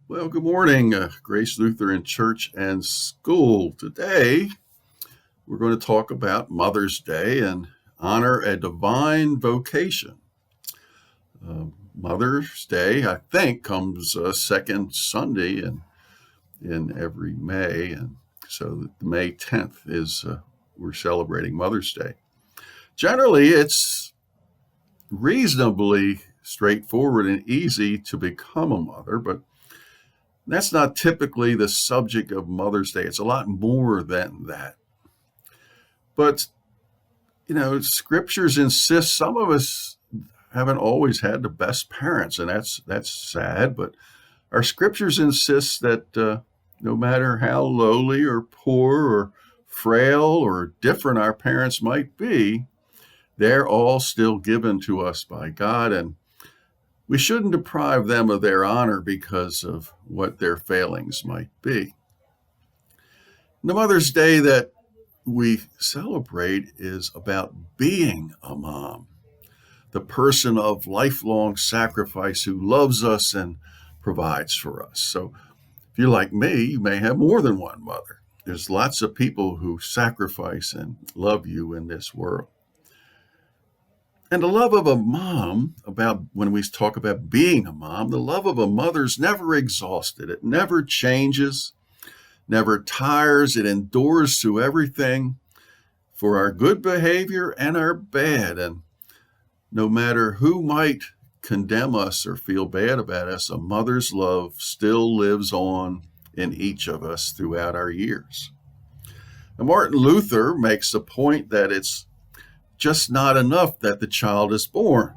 Well, good morning, Grace Lutheran Church and School. Today, we're going to talk about Mother's Day and honor a divine vocation. Mother's Day, I think, comes second Sunday in every May, and so May 10th is we're celebrating Mother's Day. Generally, it's reasonably straightforward and easy to become a mother, but that's not typically the subject of Mother's Day. It's a lot more than that. But, scriptures insist some of us haven't always had the best parents, and that's sad. But our scriptures insist that no matter how lowly or poor or frail or different our parents might be, they're all still given to us by God, and we shouldn't deprive them of their honor because of what their failings might be. The Mother's Day that we celebrate is about being a mom, the person of lifelong sacrifice who loves us and provides for us. So if you're like me, you may have more than one mother. There's lots of people who sacrifice and love you in this world. And the love of a mom, when we talk about being a mom, the love of a mother's never exhausted. It never changes, never tires. It endures through everything for our good behavior and our bad. And no matter who might condemn us or feel bad about us, a mother's love still lives on in each of us throughout our years. And Martin Luther makes the point that it's just not enough that the child is born.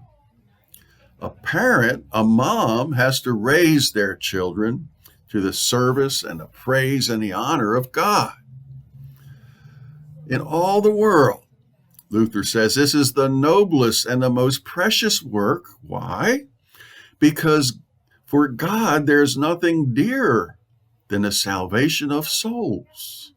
A parent, a mom, has to raise their children to the service and the praise and the honor of God. In all the world, Luther says, this is the noblest and the most precious work. Why? Because for God, there's nothing dearer than the salvation of souls.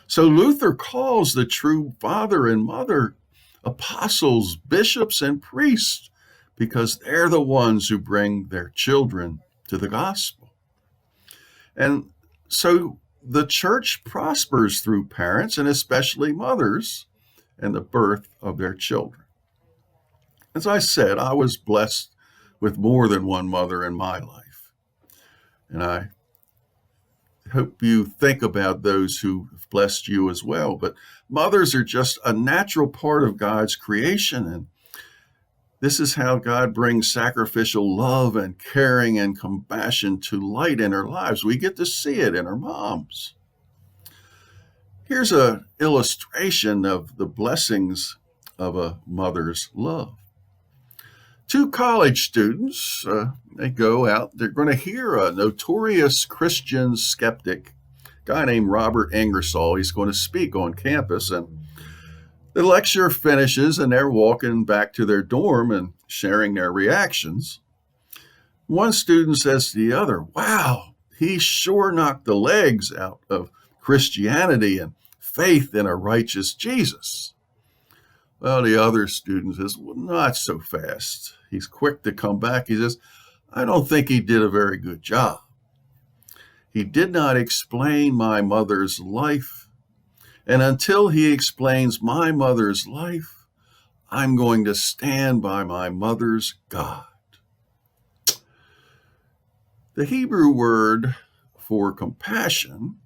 So Luther calls the true father and mother apostles, bishops, and priests, because they're the ones who bring their children to the gospel. And so the church prospers through parents, and especially mothers, and the birth of their children. As I said, I was blessed with more than one mother in my life. And I hope you think about those who have blessed you as well. But mothers are just a natural part of God's creation. And this is how God brings sacrificial love and caring and compassion to light in our lives. We get to see it in our moms. Here's an illustration of the blessings of a mother's love. Two college students, they go out, they're going to hear a notorious Christian skeptic, a guy named Robert Ingersoll. He's going to speak on campus, and the lecture finishes, and they're walking back to their dorm and sharing their reactions. One student says to the other, "Wow, he sure knocked the legs out of Christianity and faith in a righteous Jesus." Well, the other student says, "Well, not so fast." He's quick to come back. He says, "I don't think he did a very good job. He did not explain my mother's life. And until he explains my mother's life, I'm going to stand by my mother's God." The Hebrew word for compassion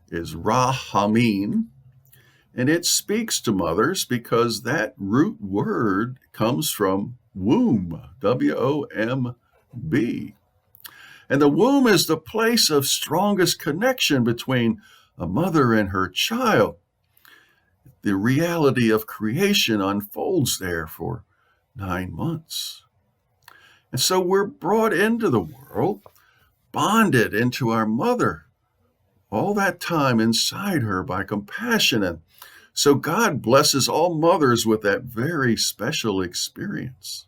is rahamim, and it speaks to mothers because that root word comes from womb, W-O-M-B. And the womb is the place of strongest connection between a mother and her child. The reality of creation unfolds there for 9 months. And so we're brought into the world, bonded into our mother, all that time inside her by compassion. And so God blesses all mothers with that very special experience.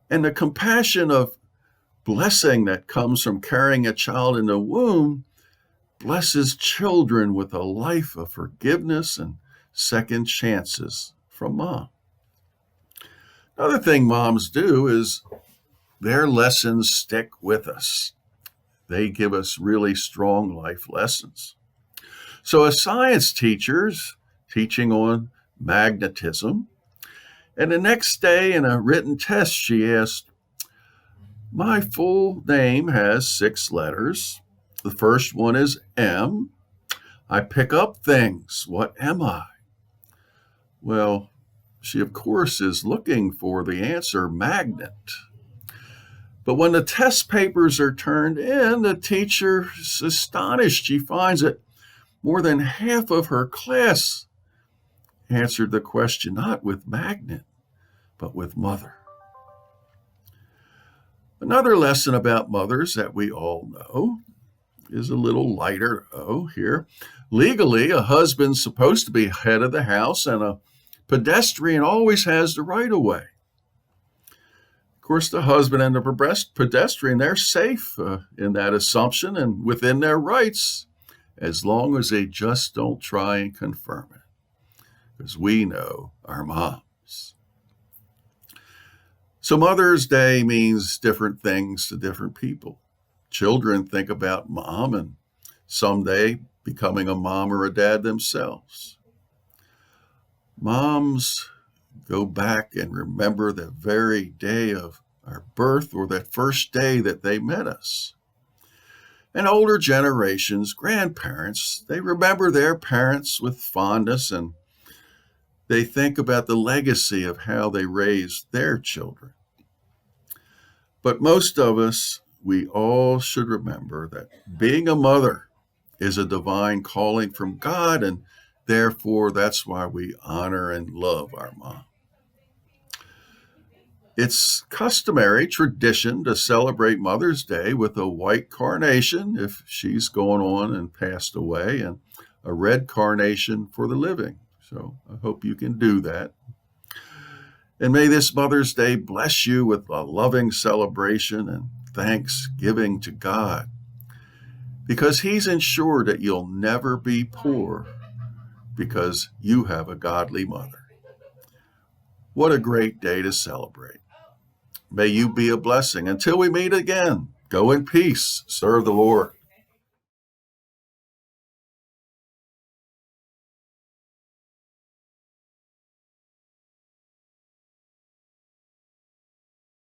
And the compassion of blessing that comes from carrying a child in the womb blesses children with a life of forgiveness and second chances from mom. Another thing moms do is their lessons stick with us. they give us really strong life lessons. So as science teachers, teaching on magnetism, and the next day in a written test, she asked, my full name has 6 letters. The first one is M. I pick up things. What am I? Well, she, of course, is looking for the answer magnet. But when the test papers are turned in, the teacher is astonished. She finds that more than half of her class answered the question not with magnet, but with mother. Another lesson about mothers that we all know is a little lighter here. Legally, a husband's supposed to be head of the house, and a pedestrian always has the right of way. Of course, the husband and the pedestrian, they're safe in that assumption and within their rights, as long as they just don't try and confirm it, because we know our moms. So Mother's Day means different things to different people. Children think about mom and someday becoming a mom or a dad themselves. Moms go back and remember the very day of our birth or that first day that they met us. And older generations, grandparents, they remember their parents with fondness, and they think about the legacy of how they raised their children. But most of us, we all should remember that being a mother is a divine calling from God, and therefore that's why we honor and love our mom. It's customary tradition to celebrate Mother's Day with a white carnation if she's gone on and passed away, and a red carnation for the living. So I hope you can do that. And may this Mother's Day bless you with a loving celebration and thanksgiving to God, because He's ensured that you'll never be poor because you have a godly mother. What a great day to celebrate. May you be a blessing. Until we meet again, go in peace. Serve the Lord.